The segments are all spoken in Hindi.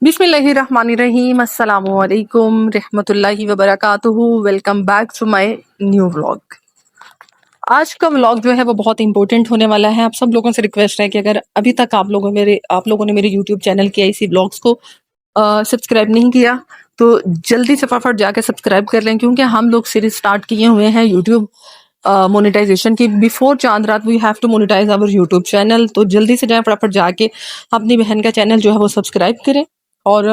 बिस्मिल्लाहिर्रहमानिर्रहीम अस्सलामुअलैकुम रहमतुल्लाहि व बरकातुहू। Welcome back to my new vlog. आज का व्लॉग जो है वो बहुत इंपॉर्टेंट होने वाला है। आप सब लोगों से रिक्वेस्ट है कि अगर अभी तक आप लोगों ने मेरे यूट्यूब चैनल के ऐसी व्लॉग्स को सब्सक्राइब नहीं किया तो जल्दी से फटाफट जाके सब्सक्राइब कर लें, क्योंकि हम लोग सीरीज स्टार्ट किए हुए हैं यूट्यूब मोनेटाइजेशन की। Before Chand Raat we have to monetise our YouTube channel. तो जल्दी से जाए फटाफट जाके अपनी बहन का चैनल जो है वो सब्सक्राइब करें और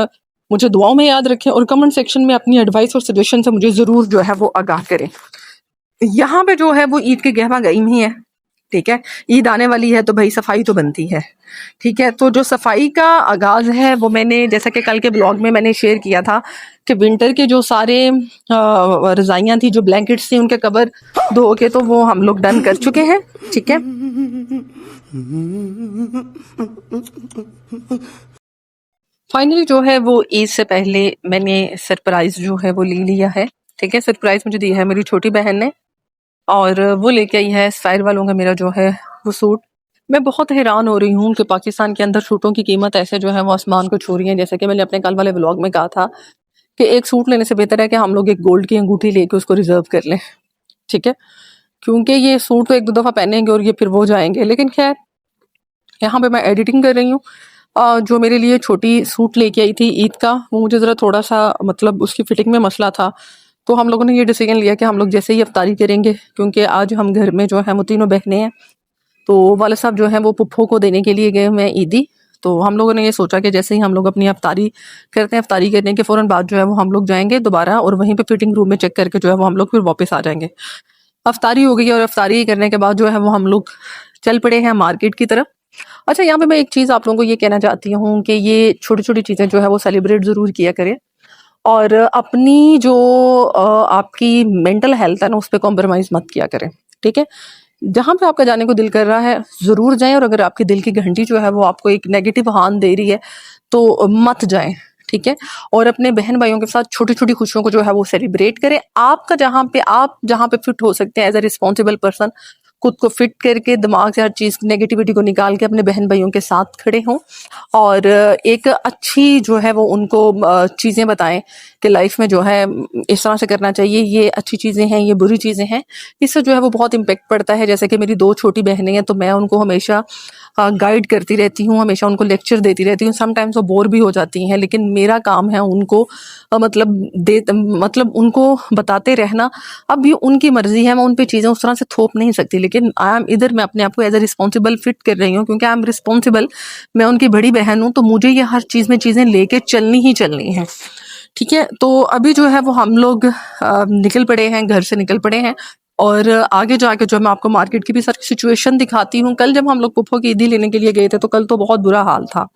मुझे दुआओं में याद रखें और कमेंट सेक्शन में अपनी एडवाइस और सजेशन से मुझे ज़रूर जो है वो आगाह करें। यहाँ पे जो है वो ईद के गहमा गईम ही है, ठीक है। ईद आने वाली है तो भाई सफाई तो बनती है, ठीक है। तो जो सफाई का आगाज है वो मैंने, जैसा कि कल के ब्लॉग में मैंने शेयर किया था कि विंटर के जो सारे रजाइयाँ थी, जो ब्लैंकेट्स थी, उनके कवर धो के तो वो हम लोग डन कर चुके हैं, ठीक है। फाइनली जो है वो ईद से पहले मैंने सरप्राइज जो है वो ले लिया है, ठीक है। सरप्राइज मुझे दी है मेरी छोटी बहन ने और वो लेके आई है स्टाइल वालों का मेरा जो है वो सूट। मैं बहुत हैरान हो रही हूँ कि पाकिस्तान के अंदर सूटों की कीमत ऐसे जो है वो आसमान को छू रही है। जैसे कि मैंने अपने कल वाले व्लॉग में कहा था कि एक सूट लेने से बेहतर है कि हम लोग एक गोल्ड की अंगूठी लेके उसको रिजर्व कर लें, ठीक है। क्योंकि ये सूट तो एक दो दफ़ा पहनेंगे और ये फिर वो जाएंगे। लेकिन खैर, यहाँ पे मैं एडिटिंग कर रही हूँ। जो मेरे लिए छोटी सूट लेके आई थी ईद का, वो मुझे ज़रा थोड़ा सा मतलब उसकी फिटिंग में मसला था। तो हम लोगों ने ये डिसीजन लिया कि हम लोग जैसे ही अफ्तारी करेंगे, क्योंकि आज हम घर में जो है वो तीनों बहनें हैं, तो वाले साहब जो हैं वो पुप्पो को देने के लिए गए हुए हैं ईदी। तो हम लोगों ने ये सोचा कि जैसे ही हम लोग अपनी अफ्तारी करते हैं, अफ्तारी करने के फ़ौरन बाद जो है वो हम लोग जाएंगे दोबारा और वहीं पे फिटिंग रूम में चेक करके जो है वो हम लोग फिर वापस आ जाएंगे। अफ्तारी हो गई और अफ्तारी करने के बाद जो है वो हम लोग चल पड़े हैं मार्केट की तरफ। अच्छा, यहाँ पे मैं एक चीज़ आप लोगों को ये कहना चाहती हूँ कि ये छोटी-छोटी चीज़ें जो है वो सेलिब्रेट ज़रूर किया करें और अपनी जो आपकी मेंटल हेल्थ है ना, उस पे कॉम्प्रोमाइज़ मत किया करें, ठीक है। जहाँ पे आपका जाने को दिल कर रहा है, ज़रूर जाएँ और अगर आपके दिल की घंटी जो है वो आपको एक नेगेटिव हार्न दे रही है, तो मत जाएँ, ठीक है। और अपने बहन-भाइयों के साथ छोटी-छोटी खुशियों को जो है वो सेलिब्रेट करें। आप जहाँ पे फिट हो सकते हैं एज़ अ रिस्पॉन्सिबल पर्सन, खुद को फिट करके दिमाग से हर चीज़ नेगेटिविटी को निकाल के अपने बहन-भाइयों के साथ खड़े हों और एक अच्छी जो है वो उनको चीज़ें बताएँ कि लाइफ में जो है इस तरह से करना चाहिए, ये अच्छी चीज़ें हैं, ये बुरी चीज़ें हैं। इससे जो है वो बहुत इम्पैक्ट पड़ता है। जैसे कि मेरी 2 छोटी बहनें हैं, तो मैं उनको हमेशा गाइड करती रहती हूँ, हमेशा उनको लेक्चर देती रहती हूँ। समटाइम्स वो बोर भी हो जाती हैं, लेकिन मेरा काम है उनको मतलब उनको बताते रहना। अब ये उनकी मर्ज़ी है, मैं उन पे चीज़ें उस तरह से थोप नहीं सकती, लेकिन मैं अपने आप को एज़ अ रिस्पॉन्सिबल फिट कर रही हूँ, क्योंकि आई एम रिस्पॉन्सिबल। मैं उनकी बड़ी बहन हूँ, तो मुझे ये हर चीज़ में चीज़ें लेके चलनी ही चलनी हैं, ठीक है। तो अभी जो है वो हम लोग निकल पड़े हैं, घर से निकल पड़े हैं और आगे जाके जो मैं आपको मार्केट की भी सारी सिचुएशन दिखाती हूँ। कल जब हम लोग पुप्पो की ईदी लेने के लिए गए थे, तो कल तो बहुत बुरा हाल था।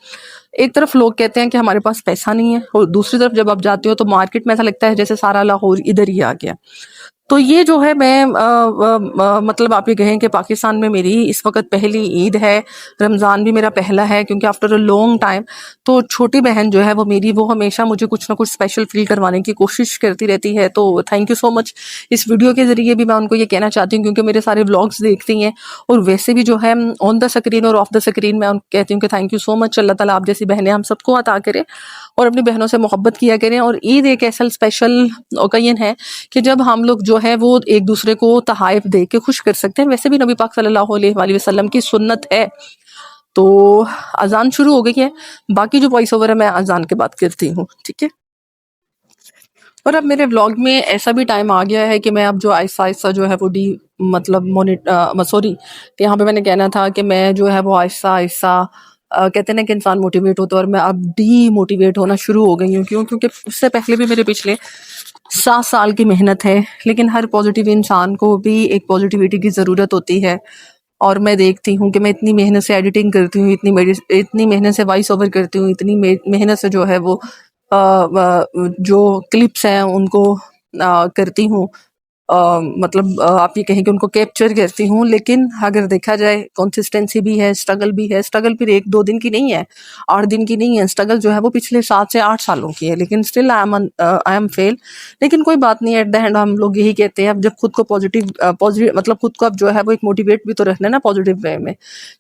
एक तरफ लोग कहते हैं कि हमारे पास पैसा नहीं है और दूसरी तरफ जब आप जाते हो तो मार्केट में ऐसा लगता है जैसे सारा लाहौर इधर ही आ गया। तो ये जो है मैं मतलब आप ये कहें कि पाकिस्तान में मेरी इस वक़्त पहली ईद है, रमज़ान भी मेरा पहला है, क्योंकि आफ्टर अ लॉन्ग टाइम तो छोटी बहन जो है वो मेरी, वो हमेशा मुझे कुछ ना कुछ स्पेशल फ़ील करवाने की कोशिश करती रहती है। तो थैंक यू सो मच। इस वीडियो के ज़रिए भी मैं उनको ये कहना चाहती हूँ, क्योंकि मेरे सारे व्लॉग्स देखती हैं और वैसे भी जो है ऑन द स्क्रीन और ऑफ द स्क्रीन मैं उनको कहती हूँ कि थैंक यू सो मच। अल्लाह ताला आप जैसी बहनें हम सबको अता करे और अपनी बहनों से मोहब्बत किया करें। और ईद एक ऐसा स्पेशल ओकेजन है कि जब हम लोग जो है वो एक दूसरे को तहाइफ दे के खुश कर सकते हैं। वैसे भी नबी पाक सल्लल्लाहु अलैहि वसल्लम की सुन्नत है। तो अजान शुरू हो गई है, बाकी जो वॉइस ओवर है मैं अजान के बाद करती हूँ, ठीक है। और अब मेरे व्लॉग में ऐसा भी टाइम आ गया है कि मैं अब जो आहिस्ता आहिस्ता जो है वो मतलब सॉरी, यहाँ पे मैंने कहना था कि मैं जो है वो आहिस्ता आहिस्ता कहते हैं ना कि इंसान मोटिवेट होता है, और मैं अब डीमोटिवेट होना शुरू हो गई हूँ। क्यों? क्योंकि उससे पहले भी मेरे पिछले 7 साल की मेहनत है, लेकिन हर पॉजिटिव इंसान को भी एक पॉजिटिविटी की ज़रूरत होती है। और मैं देखती हूँ कि मैं इतनी मेहनत से एडिटिंग करती हूँ, इतनी मेहनत से वॉइस ओवर करती हूँ, इतनी मेहनत से जो है वो जो क्लिप्स हैं उनको करती हूँ। मतलब आप ये कहें कि उनको कैप्चर करती हूँ, लेकिन अगर देखा जाए कंसिस्टेंसी भी है, स्ट्रगल भी है। स्ट्रगल फिर 1-2 दिन की नहीं है, 8 दिन की नहीं है, स्ट्रगल जो है वो पिछले 7 से 8 सालों की है, लेकिन स्टिल आई एम फेल। लेकिन कोई बात नहीं, एट द एंड हम लोग यही कहते हैं, अब जब खुद को पॉजिटिव मतलब खुद को अब जो है वो एक मोटिवेट भी तो रखना है ना पॉजिटिव वे में,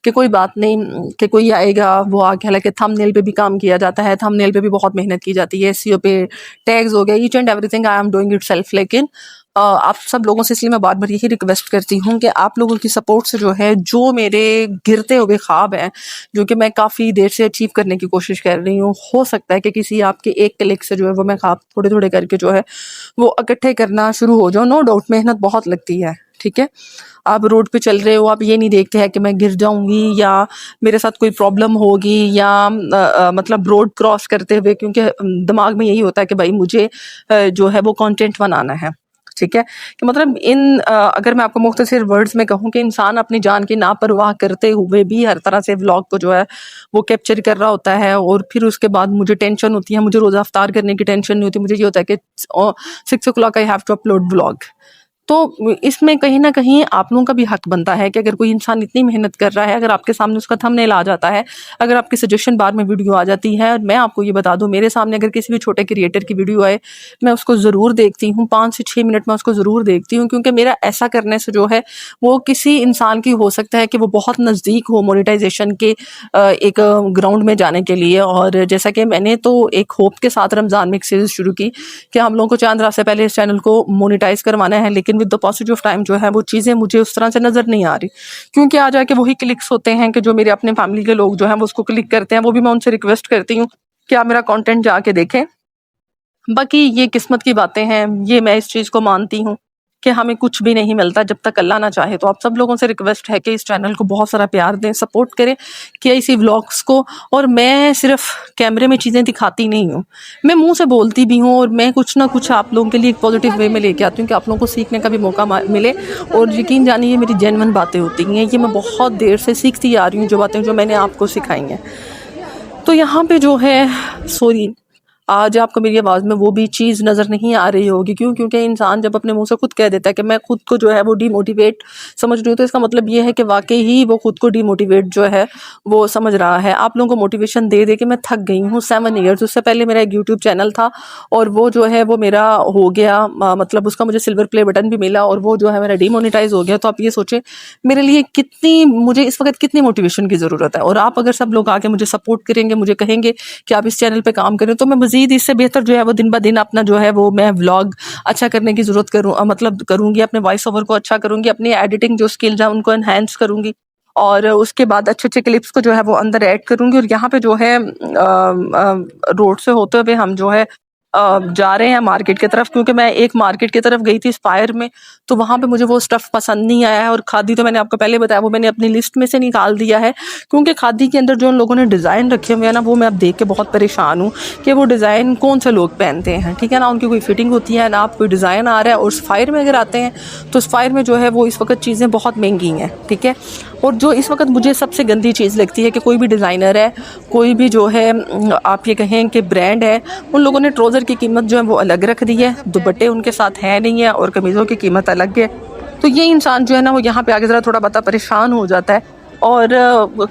कि कोई बात नहीं कि कोई आएगा वो आके, हालांकि थंबनेल पे भी काम किया जाता है, थंबनेल पे भी बहुत मेहनत की जाती है, एसईओ पे, टैग्स हो गया, each and everything I am doing it self. लेकिन आप सब लोगों से इसलिए मैं बार बार यही रिक्वेस्ट करती हूँ कि आप लोगों की सपोर्ट से जो है, जो मेरे गिरते हुए ख्वाब हैं, जो कि मैं काफ़ी देर से अचीव करने की कोशिश कर रही हूँ, हो सकता है कि किसी आपके एक क्लिक से जो है वो मैं ख्वाब थोड़े थोड़े करके जो है वो इकट्ठे करना शुरू हो जाऊँ। नो डाउट मेहनत बहुत लगती है, ठीक है। आप रोड पे चल रहे हो, आप ये नहीं देखते हैं कि मैं गिर जाऊंगी या मेरे साथ कोई प्रॉब्लम होगी, या मतलब रोड क्रॉस करते हुए, क्योंकि दिमाग में यही होता है कि भाई मुझे जो है वो कंटेंट बनाना है, ठीक है। कि मतलब अगर मैं आपको मुख्तसर वर्ड्स में कहूँ कि इंसान अपनी जान की नापरवाह करते हुए भी हर तरह से व्लॉग को जो है वो कैप्चर कर रहा होता है, और फिर उसके बाद मुझे टेंशन होती है, मुझे रोज़ा अफ्तार करने की टेंशन नहीं होती, मुझे ये होता है कि 6 o'clock I have to upload vlog. तो इसमें कहीं न कहीं आप लोगों का भी हक बनता है कि अगर कोई इंसान इतनी मेहनत कर रहा है, अगर आपके सामने उसका थंबनेल आ जाता है, अगर आपकी सजेशन बार में वीडियो आ जाती है, और मैं आपको ये बता दूँ, मेरे सामने अगर किसी भी छोटे क्रिएटर की वीडियो आए, मैं उसको ज़रूर देखती हूँ, 5 से 6 मिनट में उसको ज़रूर देखती हूँ, क्योंकि मेरा ऐसा करने से जो है वो किसी इंसान की हो सकता है कि वो बहुत नज़दीक हो मोनेटाइजेशन के एक ग्राउंड में जाने के लिए। और जैसा कि मैंने तो एक होप के साथ रमज़ान में एक सीरीज़ शुरू की कि हम लोगों को चांद रात से पहले इस चैनल को मोनेटाइज करवाना है, लेकिन with the passage of time जो है वो चीज़ें मुझे उस तरह से नज़र नहीं आ रही, क्योंकि आ जाके वही क्लिक्स होते हैं कि जो मेरे अपने फैमिली के लोग जो हैं वो उसको क्लिक करते हैं, वो भी मैं उनसे रिक्वेस्ट करती हूँ कि आप मेरा कंटेंट जाके देखें। बाकी ये किस्मत की बातें हैं, ये मैं इस चीज़ को मानती हूँ कि हमें कुछ भी नहीं मिलता जब तक अल्लाह ना चाहे। तो आप सब लोगों से रिक्वेस्ट है कि इस चैनल को बहुत सारा प्यार दें, सपोर्ट करें केआईसी व्लॉग्स को। और मैं सिर्फ कैमरे में चीज़ें दिखाती नहीं हूँ, मैं मुंह से बोलती भी हूँ, और मैं कुछ ना कुछ आप लोगों के लिए एक पॉजिटिव वे में लेके आती हूँ कि आप लोगों को सीखने का भी मौका मिले। और यकीन जानिए ये मेरी जेन्युइन बातें होती हैं, ये मैं बहुत देर से सीखती आ रही हूँ, जो बातें जो मैंने आपको सिखाई हैं। तो यहाँ पे जो है, सॉरी, आज आपको मेरी आवाज़ में वो भी चीज़ नज़र नहीं आ रही होगी, क्यों? क्योंकि इंसान जब अपने मुंह से खुद कह देता है कि मैं खुद को जो है वो डीमोटिवेट समझ रही हूँ, तो इसका मतलब ये है कि वाकई ही वो खुद को डीमोटिवेट जो है वो समझ रहा है। आप लोगों को मोटिवेशन दे दे के मैं थक गई हूँ। 7 ईयर्स, उससे पहले मेरा एक यूट्यूब चैनल था, और वो जो है वो मेरा हो गया, मतलब उसका मुझे सिल्वर प्ले बटन भी मिला, और वो जो है मेरा डीमोनेटाइज हो गया। तो आप ये सोचें मेरे लिए कितनी, मुझे इस वक्त कितनी मोटिवेशन की ज़रूरत है। और आप अगर सब लोग आके मुझे सपोर्ट करेंगे, मुझे कहेंगे कि आप इस चैनल पे काम करें, तो मैं मज़ीद इससे बेहतर जो है वो दिन ब दिन अपना जो है वो मैं व्लॉग अच्छा करने की ज़रूरत मतलब करूँगी, अपने वॉइस ओवर को अच्छा करूँगी, अपनी एडिटिंग जो स्किल्स हैं उनको एनहांस करूँगी, और उसके बाद अच्छे-अच्छे क्लिप्स को जो है वो अंदर ऐड करूँगी। और यहाँ पे जो है रोड से होते हुए हम जो है जा रहे हैं मार्केट की तरफ, क्योंकि मैं एक मार्केट की तरफ गई थी स्पायर में, तो वहाँ पे मुझे वो स्टफ़ पसंद नहीं आया है। और खादी तो मैंने आपको पहले बताया, वो मैंने अपनी लिस्ट में से निकाल दिया है, क्योंकि खादी के अंदर जो उन लोगों ने डिज़ाइन रखे हुए हैं ना, वो मैं अब देख के बहुत परेशान हूँ कि वो डिज़ाइन कौन से लोग पहनते हैं, ठीक है ना? उनकी कोई फिटिंग होती है ना, आप कोई डिज़ाइन आ रहा है। और सफ़ायर में अगर आते हैं तो सफ़ायर में जो है वो इस वक्त चीज़ें बहुत महंगी हैं, ठीक है। और जो इस वक्त मुझे सबसे गंदी चीज़ लगती है कि कोई भी डिज़ाइनर है, कोई भी जो है आप ये कहें कि ब्रांड है, उन लोगों ने ट्राउज़र की कीमत जो है वो अलग रख दी है, दुपट्टे उनके साथ है नहीं है, और कमीज़ों की कीमत अलग है। तो ये इंसान जो है ना वो यहाँ पे आके ज़रा थोड़ा बहुत परेशान हो जाता है। और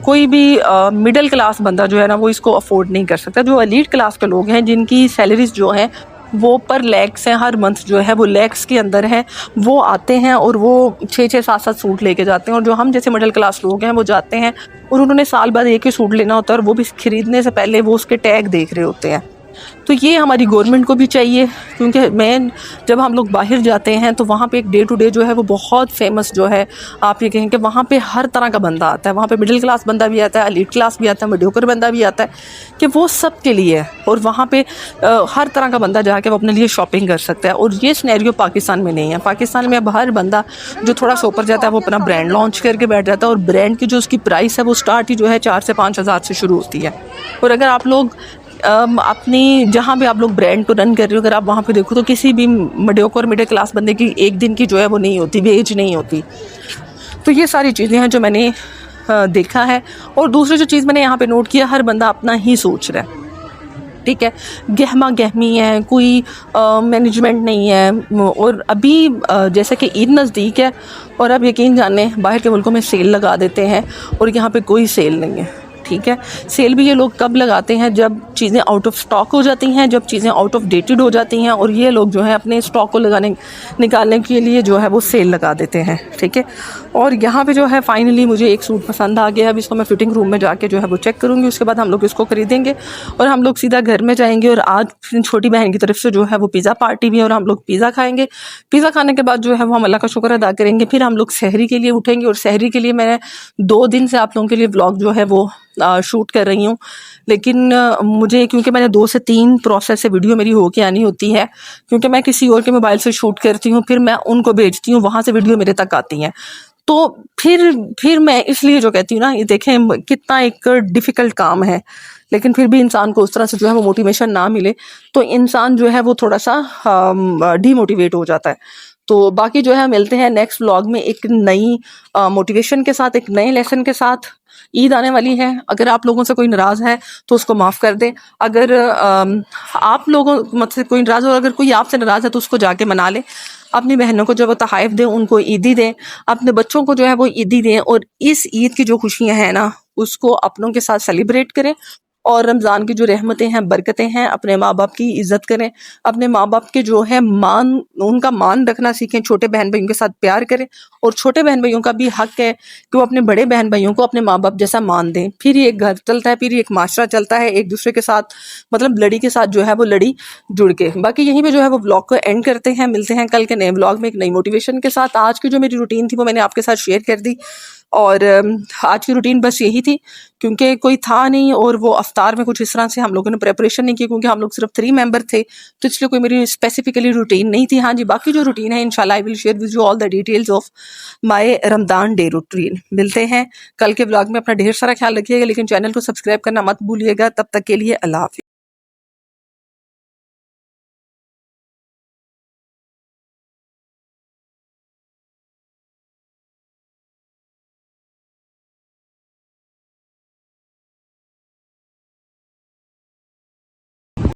कोई भी मिडिल क्लास बंदा जो है ना वो इसको अफोर्ड नहीं कर सकता। जो एलीट क्लास के लोग हैं, जिनकी सैलरीज जो हैं वो पर लैक्स हैं, हर मंथ जो है वो लैक्स के अंदर है, वो आते हैं और वो 6-6 7-7 सूट लेके जाते हैं। और जो हम जैसे मिडिल क्लास लोग हैं वो जाते हैं और उन्होंने साल बाद एक ही सूट लेना होता है, और वो भी खरीदने से पहले वो उसके टैग देख रहे होते हैं। तो ये हमारी गवर्नमेंट को भी चाहिए, क्योंकि जब हम लोग बाहर जाते हैं तो वहाँ पे एक डे टू डे जो है वो बहुत फेमस जो है, आप ये कहें कि वहाँ पे हर तरह का बंदा आता है। वहाँ पे मिडिल क्लास बंदा भी आता है, एलीट क्लास भी आता है, मीडियोकर बंदा भी आता है, कि वो सब के लिए है। और वहाँ पे हर तरह का बंदा जाके वो अपने लिए शॉपिंग कर सकता है। और ये सिनेरियो पाकिस्तान में नहीं है। पाकिस्तान में अब हर बंदा जो थोड़ा सा ऊपर जाता है वो अपना ब्रांड लॉन्च करके बैठ जाता है, और ब्रांड की जो उसकी प्राइस है वो स्टार्ट ही जो है 4 से 5 हज़ार से शुरू होती है। और अगर आप लोग अपनी जहाँ भी आप लोग ब्रांड को रन कर रहे हो, अगर आप वहाँ पे देखो तो किसी भी मीडियोकर मिडिल क्लास बंदे की एक दिन की जो है वो नहीं होती, वेज नहीं होती। तो ये सारी चीज़ें हैं जो मैंने देखा है। और दूसरी जो चीज़ मैंने यहाँ पे नोट किया, हर बंदा अपना ही सोच रहा है। ठीक है, गहमा-गहमी है, कोई मैनेजमेंट नहीं है। और अभी जैसे कि ईद नज़दीक है और अब यकीन जानें बाहर के मुल्कों में सेल लगा देते हैं और यहाँ पे कोई सेल नहीं है, ठीक है। सेल भी ये लोग कब लगाते हैं, जब चीज़ें आउट ऑफ स्टॉक हो जाती हैं, जब चीज़ें आउट ऑफ डेटेड हो जाती हैं, और ये लोग जो है अपने स्टॉक को निकालने के लिए जो है वो सेल लगा देते हैं, ठीक है। और यहाँ पे जो है फाइनली मुझे एक सूट पसंद आ गया। अब इसको मैं फिटिंग रूम में जाके जो है वो चेक करूँगी, उसके बाद हम लोग इसको खरीदेंगे और हम लोग सीधा घर में जाएंगे। और आज छोटी बहन की तरफ से जो है वो पिज़्ज़ा पार्टी भी है और हम लोग पिज़्ज़ा खाएंगे। पिज़्ज़ा खाने के बाद जो है वो हम अल्लाह का शुक्र अदा करेंगे। फिर हम लोग सहरी के लिए उठेंगे और सहरी के लिए मैं 2 दिन से आप लोगों के लिए व्लॉग जो है वो शूट कर रही हूँ। लेकिन मुझे, क्योंकि मैंने 2 से 3 प्रोसेस से वीडियो मेरी होके आनी होती है, क्योंकि मैं किसी और के मोबाइल से शूट करती हूँ, फिर मैं उनको भेजती हूँ, वहाँ से वीडियो मेरे तक आती हैं। तो फिर मैं इसलिए जो कहती हूँ ना, ये देखें कितना एक डिफ़िकल्ट काम है, लेकिन फिर भी इंसान को उस तरह से जो है वो मोटिवेशन ना मिले तो इंसान जो है वो थोड़ा-सा डीमोटिवेट हो जाता है। तो बाकी जो है मिलते हैं नेक्स्ट व्लॉग में एक नई मोटिवेशन के साथ, एक नए लेसन के साथ। ईद आने वाली है, अगर आप लोगों से कोई नाराज़ है तो उसको माफ़ कर दें। अगर आप लोगों मुझसे कोई नाराज़ हो, अगर कोई आपसे नाराज़ है तो उसको जाके मना लें। अपनी बहनों को जो वो तोहफ़े दें, उनको ईदी दें, अपने बच्चों को जो है वो ईदी दें, और इस ईद की जो खुशियाँ हैं ना, उसको अपनों के साथ सेलिब्रेट करें। और रमज़ान की जो रहमतें हैं, बरकतें हैं, अपने माँ बाप की इज़्ज़त करें, अपने माँ बाप के जो है उनका मान रखना सीखें, छोटे बहन भाइयों के साथ प्यार करें, और छोटे बहन भाइयों का भी हक है कि वो अपने बड़े बहन भाइयों को अपने माँ बाप जैसा मान दें। फिर ही एक घर चलता है, फिर ही एक माशरा चलता है एक दूसरे के साथ, मतलब लड़ी के साथ जो है वो लड़ी जुड़ के। बाकी यहीं पे जो है वो ब्लॉग को एंड करते हैं, मिलते हैं कल के नए ब्लॉग में एक नई मोटिवेशन के साथ। आज की जो मेरी रूटीन थी वो मैंने आपके साथ शेयर कर दी, और आज की रूटीन बस यही थी, क्योंकि कोई था नहीं और वो अफ्तार में कुछ इस तरह से हम लोगों ने प्रेपरेशन नहीं की, क्योंकि हम लोग सिर्फ 3 मेंबर थे, तो इसलिए कोई मेरी स्पेसिफिकली रूटीन नहीं थी। हाँ जी, बाकी जो रूटीन है इंशाल्लाह I will share with you all the details of my Ramadan day routine. मिलते हैं कल के ब्लॉग में, अपना ढेर सारा ख्याल रखिएगा, लेकिन चैनल को सब्सक्राइब करना मत भूलिएगा। तब तक के लिए अल्लाह हाफिज़।